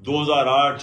2008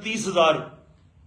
30,000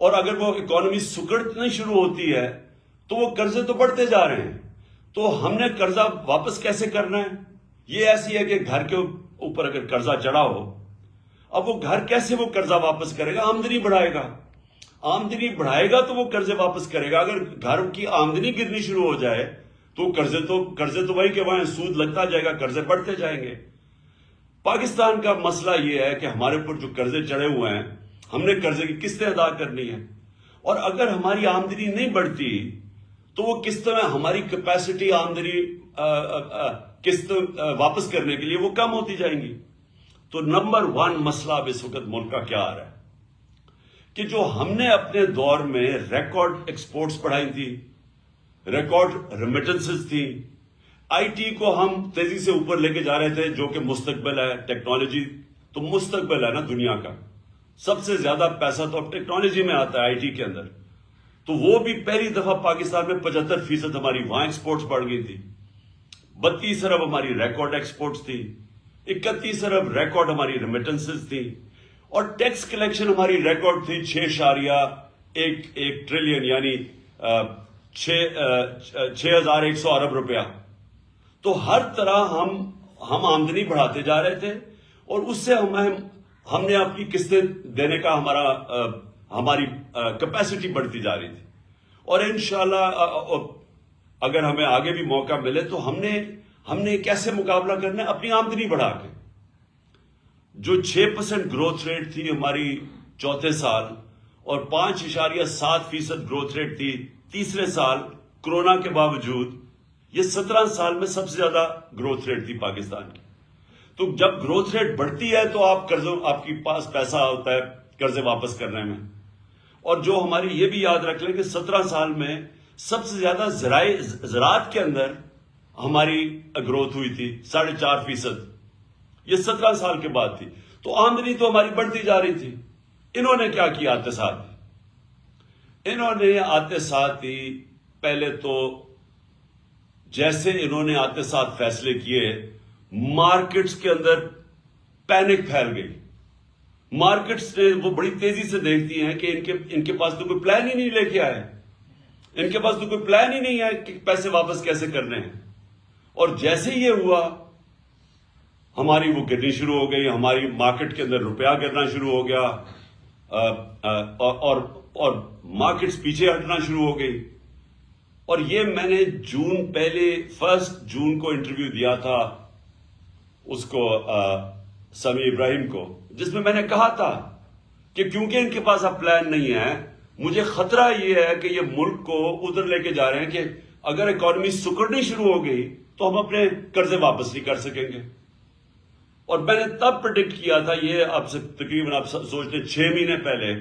اور اگر وہ اکانومی سکڑنا شروع ہوتی ہے تو وہ قرضے تو بڑھتے جا رہے ہیں. تو ہم نے قرضہ واپس کیسے کرنا ہے؟ یہ ایسی ہے کہ گھر کے اوپر اگر قرضہ چڑھا ہو، اب وہ گھر کیسے وہ قرضہ واپس کرے گا؟ آمدنی بڑھائے گا. آمدنی بڑھائے گا تو وہ قرضے واپس کرے گا. اگر گھر کی آمدنی گرنی شروع ہو جائے تو قرضے تو وہی کہ وہاں سود لگتا جائے گا، قرضے بڑھتے جائیں گے. پاکستان کا مسئلہ یہ ہے کہ ہمارے اوپر جو قرضے چڑھے ہوئے ہیں، ہم نے قرضے کی قسطیں ادا کرنی ہے. اور اگر ہماری آمدنی نہیں بڑھتی تو وہ قسطوں میں ہماری کیپیسٹی آمدنی قسط واپس کرنے کے لیے وہ کم ہوتی جائیں گی. تو نمبر 1 مسئلہ اب اس وقت ملک کا کیا آ رہا ہے کہ جو ہم نے اپنے دور میں ریکارڈ ایکسپورٹس بڑھائی تھی، ریکارڈ ریمیٹنسز تھی، آئی ٹی کو ہم تیزی سے اوپر لے کے جا رہے تھے، جو کہ مستقبل ہے. ٹیکنالوجی تو مستقبل ہے نا دنیا کا. سب سے زیادہ پیسہ تو اب ٹیکنالوجی میں آتا ہے، آئی ٹی کے اندر. تو وہ بھی پہلی دفعہ پاکستان میں 75% ہماری وہاں ایکسپورٹس بڑھ گئی تھی. 32 ارب ہماری ریکارڈ ایکسپورٹس تھی، 31 ارب ریکارڈ ہماری ریمیٹنسز تھی، اور ٹیکس کلیکشن ہماری ریکارڈ تھی 6.1 ٹریلین، یعنی 6100 ارب روپیہ. تو ہر طرح ہم آمدنی بڑھاتے جا رہے تھے، اور اس سے ہم نے اپنی قسطیں دینے کا ہماری کیپیسٹی بڑھتی جا رہی تھی. اور انشاءاللہ اگر ہمیں آگے بھی موقع ملے تو ہم نے کیسے مقابلہ کرنا ہے؟ اپنی آمدنی بڑھا کے. جو 6% گروتھ ریٹ تھی ہماری چوتھے سال، اور 5.7% گروتھ ریٹ تھی تیسرے سال کورونا کے باوجود، یہ 17 سال میں سب سے زیادہ گروتھ ریٹ تھی پاکستان کی. تو جب گروتھ ریٹ بڑھتی ہے تو آپ کے پاس پیسہ ہوتا ہے قرضے واپس کرنے میں. اور جو ہماری یہ بھی یاد رکھ لیں کہ 17 سال میں سب سے زیادہ زراعت کے اندر ہماری گروتھ ہوئی تھی 4.5%. یہ 17 سال کے بعد تھی. تو آمدنی تو ہماری بڑھتی جا رہی تھی. انہوں نے کیا کیا آتے ساتھ؟ انہوں نے آتے ساتھ ہی پہلے تو جیسے انہوں نے آتے ساتھ فیصلے کیے، مارکیٹس کے اندر پینک پھیل گئی. مارکیٹس نے وہ بڑی تیزی سے دیکھتی ہیں کہ ان کے پاس تو کوئی پلان ہی نہیں لے کے آئے، ان کے پاس تو کوئی پلان ہی نہیں ہے کہ پیسے واپس کیسے کرنے ہیں. اور جیسے یہ ہوا ہماری وہ گرنی شروع ہو گئی، ہماری مارکیٹ کے اندر روپیہ گرنا شروع ہو گیا، اور مارکیٹس پیچھے ہٹنا شروع ہو گئی. اور یہ میں نے پہلے 1 جون کو انٹرویو دیا تھا اس کو سمیع ابراہیم کو، جس میں نے کہا تھا کہ کیونکہ ان کے پاس اب پلان نہیں ہے، مجھے خطرہ یہ ہے کہ یہ ملک کو ادھر لے کے جا رہے ہیں کہ اگر اکانومی سکڑنی شروع ہو گئی تو ہم اپنے قرضے واپس نہیں کر سکیں گے. اور میں نے تب پریڈکٹ کیا تھا، یہ آپ سے تقریباً آپ سوچتے 6 مہینے پہلے،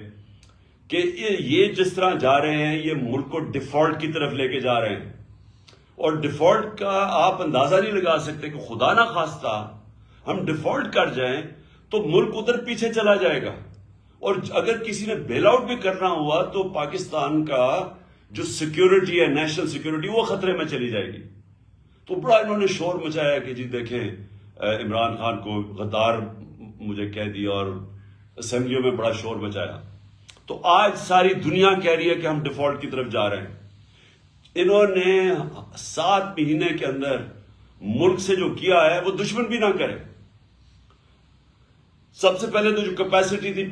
کہ یہ جس طرح جا رہے ہیں یہ ملک کو ڈیفالٹ کی طرف لے کے جا رہے ہیں. اور ڈیفالٹ کا آپ اندازہ نہیں لگا سکتے کہ خدا نہ خواستہ ہم ڈیفالٹ کر جائیں تو ملک ادھر پیچھے چلا جائے گا. اور اگر کسی نے بیل آؤٹ بھی کرنا ہوا تو پاکستان کا جو سیکیورٹی ہے، نیشنل سیکیورٹی، وہ خطرے میں چلی جائے گی. تو بڑا انہوں نے شور مچایا کہ جی دیکھیں عمران خان کو غدار مجھے کہہ دیا، اور اسمبلیوں میں بڑا شور مچایا. تو آج ساری دنیا کہہ رہی ہے کہ ہم ڈیفالٹ کی طرف جا رہے ہیں. انہوں نے 7 مہینے کے اندر ملک سے جو کیا ہے وہ دشمن بھی نہ کرے. سب سے پہلے تو جو کیپیسٹی تھی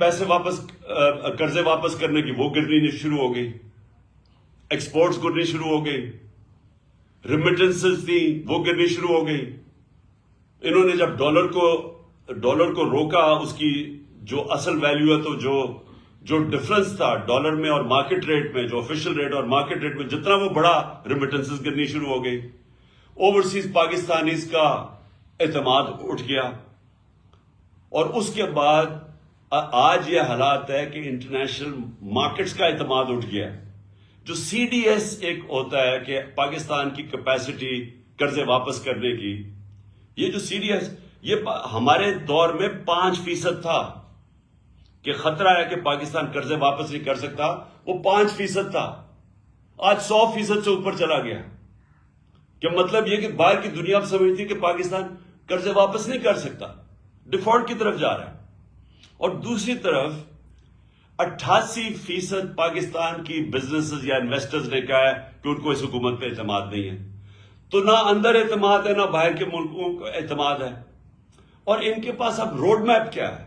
قرضے واپس کرنے کی، وہ گرنی شروع ہو گئی، ایکسپورٹس گرنی شروع ہو گئی، ریمیٹنسز تھی وہ گرنی شروع ہو گئی. انہوں نے جب ڈالر کو روکا، اس کی جو اصل ویلیو ہے، تو جو ڈفرنس تھا ڈالر میں اور مارکیٹ ریٹ میں، جو آفیشل ریٹ اور مارکیٹ ریٹ میں جتنا وہ بڑا، ریمیٹنسز گرنی شروع ہو گئی. اوورسیز پاکستانیز کا اعتماد اٹھ گیا. اور اس کے بعد آج یہ حالات ہے کہ انٹرنیشنل مارکیٹس کا اعتماد اٹھ گیا. جو سی ڈی ایس ایک ہوتا ہے کہ پاکستان کی کیپیسٹی قرضے واپس کرنے کی، یہ جو سی ڈی ایس، یہ ہمارے دور میں 5% تھا کہ خطرہ ہے کہ پاکستان قرضے واپس نہیں کر سکتا، وہ 5% تھا. آج 100% سے اوپر چلا گیا. کہ مطلب یہ کہ باہر کی دنیا اب سمجھتی ہے کہ پاکستان قرضے واپس نہیں کر سکتا، ڈیفالٹ کی طرف جا رہا ہے. اور دوسری طرف 88% پاکستان کی بزنسز یا انویسٹرز نے کہا ہے کہ ان کو اس حکومت پہ اعتماد نہیں ہے. تو نہ اندر اعتماد ہے، نہ باہر کے ملکوں کا اعتماد ہے. اور ان کے پاس اب روڈ میپ کیا ہے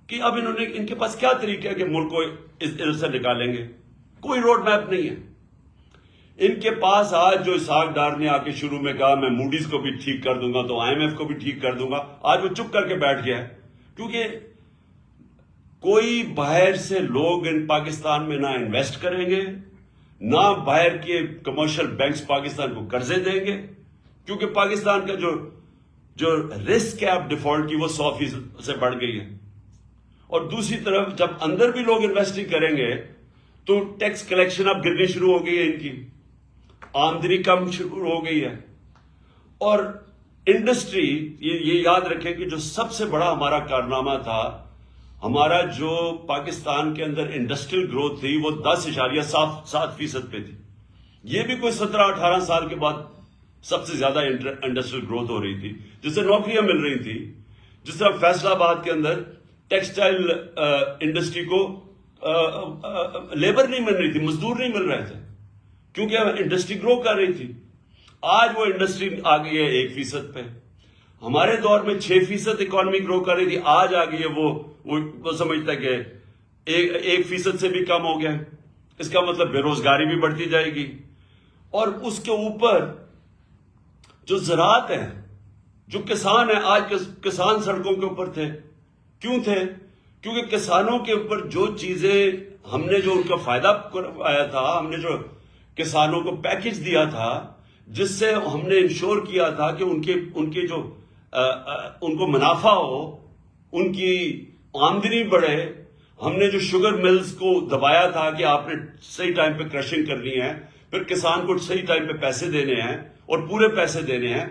کہ اب ان کے پاس کیا طریقہ ہے کہ ملک کو ادھر سے نکالیں گے؟ کوئی روڈ میپ نہیں ہے ان کے پاس. آج جو اسحاق ڈار نے آ کے شروع میں کہا میں موڈیز کو بھی ٹھیک کر دوں گا تو IMF کو بھی ٹھیک کر دوں گا، آج وہ چپ کر کے بیٹھ گیا ہے. کیونکہ کوئی باہر سے لوگ ان پاکستان میں نہ انویسٹ کریں گے، نہ باہر کے کمرشل بینکس پاکستان کو قرضے دیں گے، کیونکہ پاکستان کا جو رسک ہے اب ڈیفالٹ کی وہ 100% سے بڑھ گئی ہے. اور دوسری طرف جب اندر بھی لوگ انویسٹنگ کریں گے تو ٹیکس کلیکشن اب گرنی شروع ہو گئی ہے، ان کی آمدنی کم شروع ہو گئی ہے. اور انڈسٹری، یہ یاد رکھیں کہ جو سب سے بڑا ہمارا کارنامہ تھا، ہمارا جو پاکستان کے اندر انڈسٹریل گروتھ تھی وہ 10.7% پہ تھی. یہ بھی کوئی 17-18 سال کے بعد سب سے زیادہ انڈسٹریل گروتھ ہو رہی تھی، جس سے نوکریاں مل رہی تھی. جس طرح فیصل آباد کے اندر ٹیکسٹائل انڈسٹری کو لیبر نہیں مل رہی تھی، مزدور نہیں مل رہے تھے، کیونکہ انڈسٹری گرو کر رہی تھی. آج وہ انڈسٹری آ گئی ہے 1% پہ. ہمارے دور میں 6% اکانومی گرو کر رہی تھی، آج آ گئی ہے وہ سمجھتا ہے کہ 1% سے بھی کم ہو گیا. اس کا مطلب بے روزگاری بھی بڑھتی جائے گی. اور اس کے اوپر جو زراعت ہے، جو کسان ہیں، آج کسان سڑکوں کے اوپر تھے. کیوں تھے؟ کیونکہ کسانوں کے اوپر جو چیزیں ہم نے جو ان کا فائدہ آیا تھا، ہم نے جو کسانوں کو پیکج دیا تھا، جس سے ہم نے انشور کیا تھا کہ ان کے جو ان کو منافع ہو، ان کی آمدنی بڑھے. ہم نے جو شوگر ملز کو دبایا تھا کہ آپ نے صحیح ٹائم پہ کرشنگ کرنی ہے، پھر کسان کو صحیح ٹائم پہ پیسے دینے ہیں اور پورے پیسے دینے ہیں.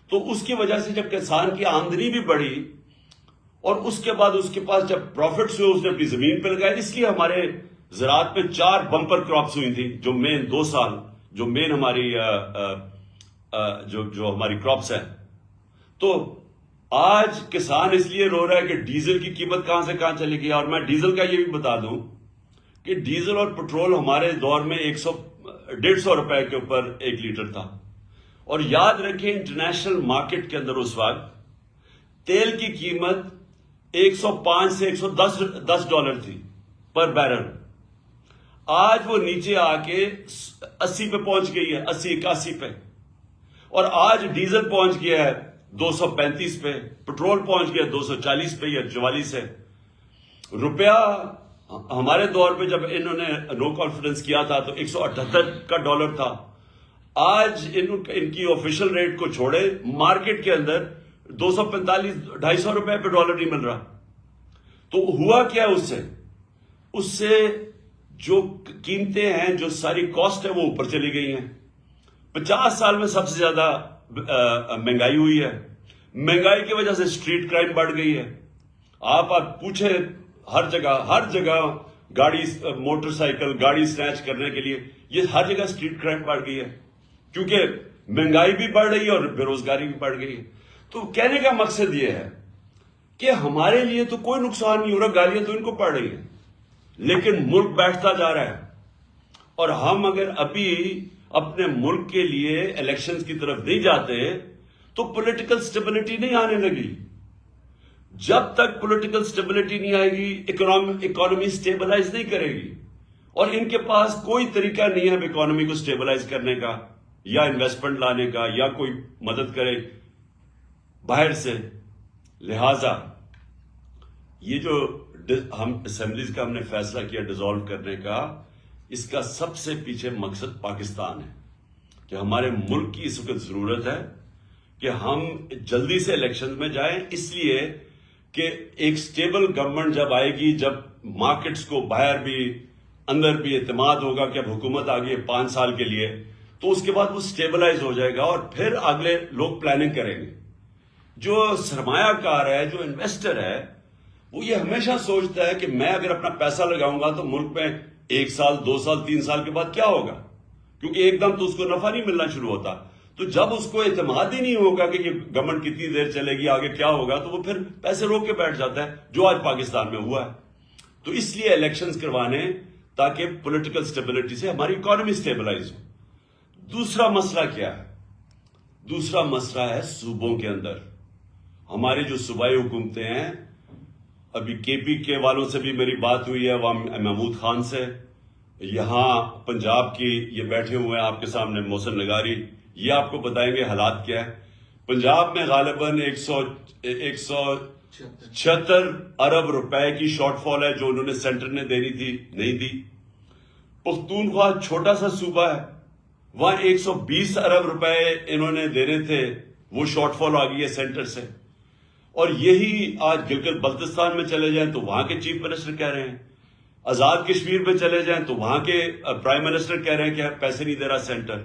تو اس کی وجہ سے جب کسان کی آمدنی بھی بڑھی اور اس کے بعد اس کے پاس جب پروفٹس ہوئے، اس نے اپنی زمین پہ لگایا. اس لیے ہمارے زراعت میں 4 بمپر کراپس ہوئی تھی، جو مین 2 سال جو مین ہماری جو ہماری کراپس ہیں. تو آج کسان اس لیے رو رہا ہے کہ ڈیزل کی قیمت کہاں سے کہاں چلی گئی. اور میں ڈیزل کا یہ بھی بتا دوں کہ ڈیزل اور پٹرول ہمارے دور میں 150 روپے کے اوپر 1 لیٹر تھا. اور یاد رکھیں انٹرنیشنل مارکیٹ کے اندر اس وقت تیل کی قیمت 105 سے 110 ڈالر تھی پر بیرل. آج وہ نیچے آ کے 80 پہ پہنچ گئی ہے، 80-81 پہ. اور آج ڈیزل پہنچ گیا ہے 235 پہ، پٹرول پہنچ گیا 240 پہ یا 44 ہے. روپیہ ہمارے دور پہ جب انہوں نے نو کانفیڈنس کیا تھا تو 178 کا ڈالر تھا. آج ان کی آفیشل ریٹ کو چھوڑے مارکیٹ کے اندر 245-250 روپے پہ ڈالر نہیں مل رہا. تو ہوا کیا اس سے جو قیمتیں ہیں، جو ساری کاسٹ ہے وہ اوپر چلی گئی ہیں. 50 سال میں سب سے زیادہ مہنگائی ہوئی ہے. مہنگائی کی وجہ سے اسٹریٹ کرائم بڑھ گئی ہے. آپ پوچھیں ہر جگہ گاڑی، موٹر سائیکل گاڑی سنیچ کرنے کے لیے یہ ہر جگہ اسٹریٹ کرائم بڑھ گئی ہے، کیونکہ مہنگائی بھی بڑھ رہی ہے اور بے روزگاری بھی بڑھ گئی ہے. تو کہنے کا مقصد یہ ہے کہ ہمارے لیے تو کوئی نقصان نہیں ہو رہا، گالیاں تو ان کو پڑ رہی ہیں، لیکن ملک بیٹھتا جا رہا ہے. اور ہم اگر ابھی اپنے ملک کے لیے الیکشنز کی طرف نہیں جاتے تو پولیٹیکل سٹیبلٹی نہیں آنے لگی. جب تک پولیٹیکل سٹیبلٹی نہیں آئے گی اکانومی سٹیبلائز نہیں کرے گی. اور ان کے پاس کوئی طریقہ نہیں ہے اکانومی کو سٹیبلائز کرنے کا، یا انویسٹمنٹ لانے کا، یا کوئی مدد کرے باہر سے. لہذا یہ جو ہم اسمبلیز کا ہم نے فیصلہ کیا ڈیزالو کرنے کا، اس کا سب سے پیچھے مقصد پاکستان ہے کہ ہمارے ملک کی اس وقت ضرورت ہے کہ ہم جلدی سے الیکشن میں جائیں. اس لیے کہ ایک سٹیبل گورنمنٹ جب آئے گی، جب مارکیٹس کو باہر بھی اندر بھی اعتماد ہوگا کہ اب حکومت آ گئی ہے 5 سال کے لیے، تو اس کے بعد وہ سٹیبلائز ہو جائے گا اور پھر اگلے لوگ پلاننگ کریں گے. جو سرمایہ کار ہے، جو انویسٹر ہے، وہ یہ ہمیشہ سوچتا ہے کہ میں اگر اپنا پیسہ لگاؤں گا تو ملک میں 1 سال 2 سال 3 سال کے بعد کیا ہوگا، کیونکہ ایک دم تو اس کو نفع نہیں ملنا شروع ہوتا. تو جب اس کو اعتماد ہی نہیں ہوگا کہ یہ گورنمنٹ کتنی دیر چلے گی، آگے کیا ہوگا، تو وہ پھر پیسے روک کے بیٹھ جاتا ہے، جو آج پاکستان میں ہوا ہے. تو اس لیے الیکشنز کروانے تاکہ پولیٹیکل سٹیبلٹی سے ہماری اکانومی سٹیبلائز ہو. دوسرا مسئلہ کیا ہے؟ دوسرا مسئلہ ہے صوبوں کے اندر. ہماری جو صوبائی حکومتیں ہیں، ابھی کے پی کے والوں سے بھی میری بات ہوئی ہے، محمود خان سے، یہاں پنجاب کی یہ بیٹھے ہوئے ہیں آپ کے سامنے محسن نگاری، یہ آپ کو بتائیں گے حالات کیا ہے. پنجاب میں غالباً 176 ارب روپے کی شارٹ فال ہے جو انہوں نے سینٹر نے دینی تھی، نہیں دی. پختونخوا چھوٹا سا صوبہ ہے، وہاں 120 ارب روپے انہوں نے دینے تھے، وہ شارٹ فال آ گئی ہے سینٹر سے. اور یہی آج گلگت بلتستان میں چلے جائیں تو وہاں کے چیف منسٹر کہہ رہے ہیں، آزاد کشمیر میں چلے جائیں تو وہاں کے پرائم منسٹر کہہ رہے ہیں کہ پیسے نہیں دے رہا سینٹر.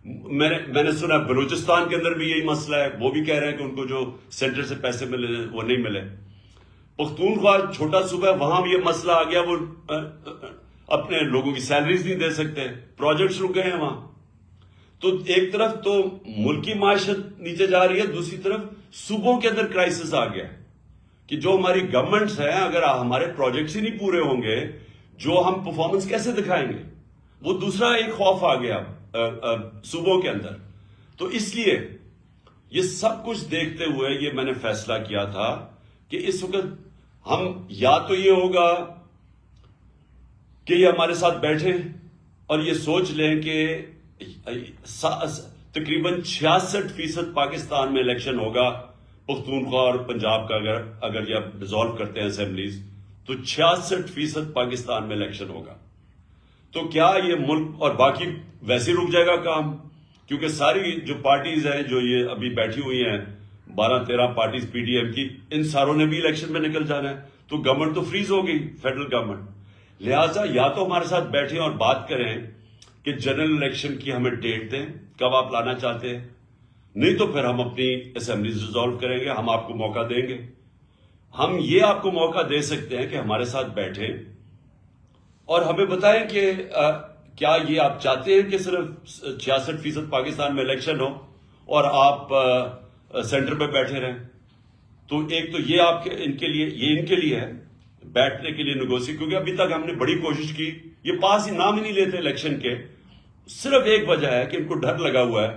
میں نے سنا بلوچستان کے اندر بھی یہی مسئلہ ہے، وہ بھی کہہ رہے ہیں کہ ان کو جو سینٹر سے پیسے ملے وہ نہیں ملے. پختونخوا چھوٹا صوبہ ہے، وہاں بھی یہ مسئلہ آ گیا، وہ اپنے لوگوں کی سیلریز نہیں دے سکتے، پروجیکٹس رک گئے ہیں وہاں. تو ایک طرف تو ملکی معیشت نیچے جا رہی ہے، دوسری طرف صوبوں کے اندر کرائسس آ گیا کہ جو ہماری گورنمنٹس ہیں، اگر ہمارے پروجیکٹس ہی نہیں پورے ہوں گے، جو ہم پرفارمنس کیسے دکھائیں گے؟ وہ دوسرا ایک خوف آ گیا صوبوں کے اندر. تو اس لیے یہ سب کچھ دیکھتے ہوئے یہ میں نے فیصلہ کیا تھا کہ اس وقت ہم یا تو یہ ہوگا کہ یہ ہمارے ساتھ بیٹھیں اور یہ سوچ لیں کہ تقریباً 66% پاکستان میں الیکشن ہوگا، پختونخوا اور پنجاب کا اگر یہ ڈیزالو کرتے ہیں اسمبلیز تو 66% پاکستان میں الیکشن ہوگا. تو کیا یہ ملک اور باقی ویسے رک جائے گا کام؟ کیونکہ ساری جو پارٹیز ہیں جو یہ ابھی بیٹھی ہوئی ہیں 12-13 پارٹیز پی ڈی ایم کی، ان ساروں نے بھی الیکشن میں نکل جانا ہے. تو گورنمنٹ تو فریز ہو گئی، فیڈرل گورنمنٹ. لہٰذا یا تو ہمارے ساتھ بیٹھیں اور بات کریں کہ جنرل الیکشن کی ہمیں ڈیٹ دیں، کب آپ لانا چاہتے ہیں، نہیں تو پھر ہم اپنی اسمبلیز ریزالو کریں گے، ہم آپ کو موقع دیں گے. ہم یہ آپ کو موقع دے سکتے ہیں کہ ہمارے ساتھ بیٹھیں اور ہمیں بتائیں کہ کیا یہ آپ چاہتے ہیں کہ صرف 66% پاکستان میں الیکشن ہو اور آپ سینٹر پہ بیٹھے رہیں. تو ایک تو یہ آپ کے ان کے لیے ہے بیٹھنے کے لیے نیگوشیٹ، کیونکہ ابھی تک ہم نے بڑی کوشش کی، یہ پاس ہی نام ہی نہیں لیتے الیکشن کے. صرف ایک وجہ ہے کہ ان کو ڈر لگا ہوا ہے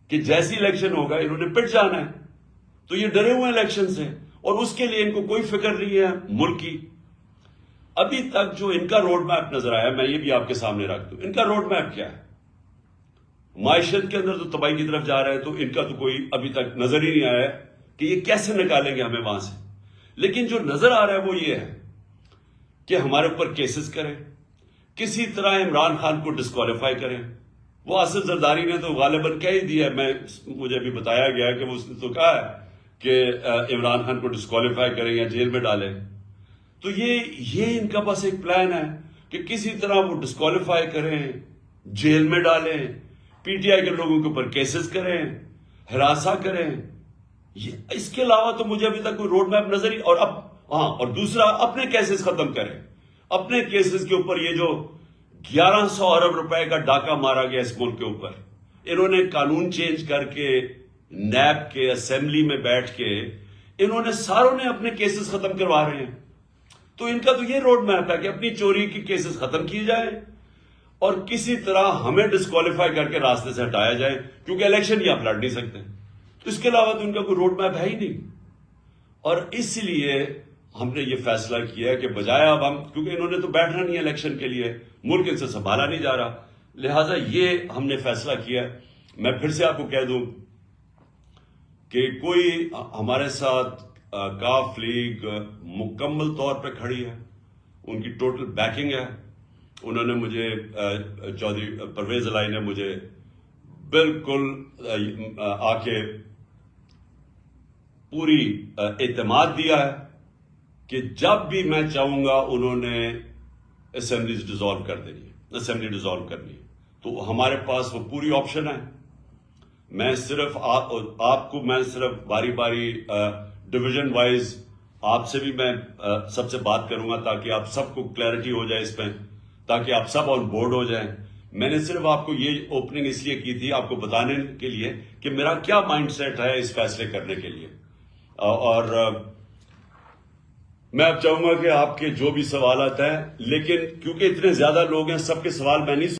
کہ جیسی الیکشن ہوگا انہوں نے پٹ جانا ہے، تو یہ ڈرے ہوئے ہیں الیکشن سے، اور اس کے لیے ان کو کوئی فکر نہیں ہے ملک کی. ابھی تک جو ان کا روڈ میپ نظر آیا، میں یہ بھی آپ کے سامنے رکھ دوں، ان کا روڈ میپ کیا ہے؟ معیشت کے اندر تو تباہی کی طرف جا رہا ہے، تو ان کا تو کوئی ابھی تک نظر ہی نہیں آیا ہے کہ یہ کیسے نکالیں گے ہمیں وہاں سے. لیکن جو نظر آ رہا ہے وہ یہ ہے کہ ہمارے اوپر کیسز کریں، کسی طرح عمران خان کو ڈسکوالیفائی کریں. وہ اسد زرداری نے تو غالباً کہہ ہی دیا ہے، مجھے بھی بتایا گیا کہ وہ اس نے تو کہا ہے کہ عمران خان کو ڈسکوالیفائی کریں یا جیل میں ڈالیں. تو یہ ان کا بس ایک پلان ہے کہ کسی طرح وہ ڈسکوالیفائی کریں، جیل میں ڈالیں، پی ٹی آئی کے لوگوں کے اوپر کیسز کریں، ہراساں کریں. اس کے علاوہ تو مجھے ابھی تک کوئی روڈ میپ نظر ہی. اور دوسرا اپنے کیسز ختم کریں، اپنے کیسز کے اوپر یہ جو 1100 ارب روپے کا ڈاکہ مارا گیا اس ملک کے اوپر، انہوں نے قانون چینج کر کے نیب کے اسمبلی میں بیٹھ کے انہوں نے ساروں نے اپنے کیسز ختم کروا رہے ہیں. تو ان کا تو یہ روڈ میپ ہے کہ اپنی چوری کی کیسز ختم کیے جائیں اور کسی طرح ہمیں ڈسکوالیفائی کر کے راستے سے ہٹایا جائے، کیونکہ الیکشن ہی آپ لڑ نہیں سکتے. تو اس کے علاوہ تو ان کا کوئی روڈ میپ ہے ہی نہیں. اور اس لیے ہم نے یہ فیصلہ کیا کہ بجائے اب ہم، کیونکہ انہوں نے تو بیٹھنا نہیں ہے الیکشن کے لیے، ملک ان سے سنبھالا نہیں جا رہا، لہٰذا یہ ہم نے فیصلہ کیا. میں پھر سے آپ کو کہہ دوں کہ کوئی ہمارے ساتھ کاف لیگ مکمل طور پہ کھڑی ہے، ان کی ٹوٹل بیکنگ ہے. انہوں نے مجھے چودھری پرویز الہی نے مجھے بالکل آ کے پوری اعتماد دیا ہے کہ جب بھی میں چاہوں گا انہوں نے اسمبلیز ڈیزالو کر دینی ہے، اسمبلی ڈیزالو کرنی ہے. تو ہمارے پاس وہ پوری آپشن ہے. میں صرف آپ کو میں صرف باری باری ڈویژن وائز آپ سے بھی میں سب سے بات کروں گا تاکہ آپ سب کو کلیئرٹی ہو جائے اس پہ، تاکہ آپ سب آن بورڈ ہو جائیں. میں نے صرف آپ کو یہ اوپننگ اس لیے کی تھی، آپ کو بتانے کے لیے کہ میرا کیا مائنڈ سیٹ ہے اس فیصلے کرنے کے لیے. اور میں اب چاہوں گا کہ آپ کے جو بھی سوالات ہیں، لیکن کیونکہ اتنے زیادہ لوگ ہیں، سب کے سوال میں نہیں